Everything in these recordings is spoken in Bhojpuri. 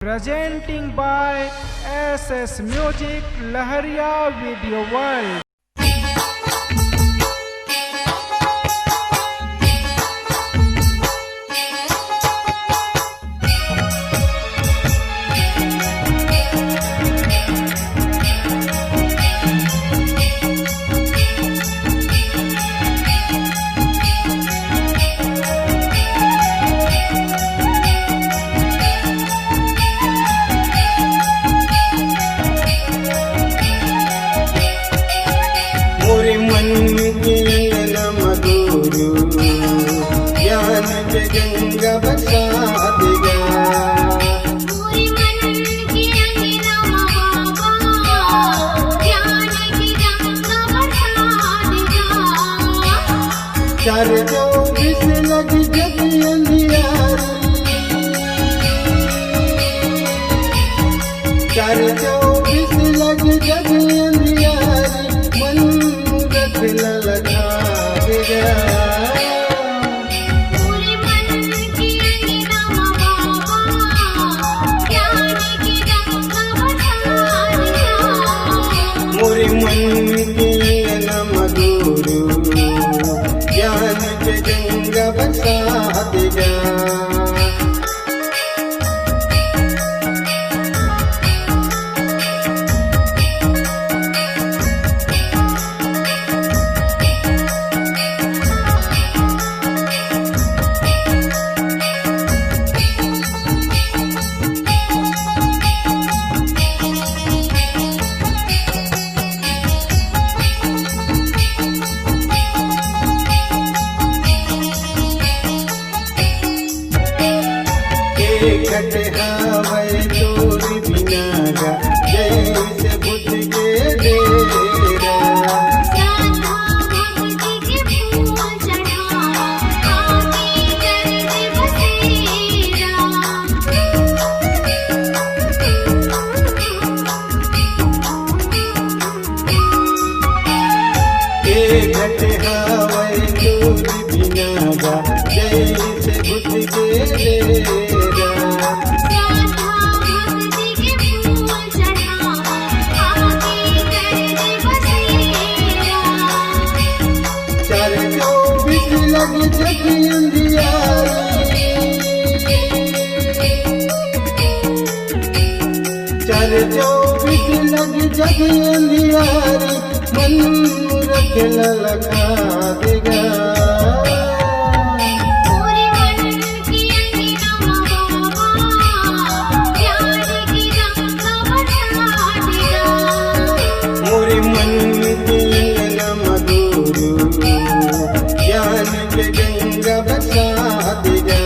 Presenting by SS Music Lahariya Video World. Ganga बसा देगा पूरी मन की अंगना बाबा ज्ञान की गंगा बसा देगा चार चौबीस लग जग अंधियारी चार चौबीस लग जग अंधियारी मन रख ललका देगा मोरे मन के मधुर ज्ञान के गंगा बसा देगा घटहावै चोरी बिनागा जैसे बुद्ध के डेरा घटहावै चोरी बिनागा जैसे बुद्ध के डेरा लग जग अंधियारी चार चौबीस लग जग अंधियारी मन रख ललका देगा मोरे मन के मधुर ज्ञान के गंगा बसा देगा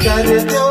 चार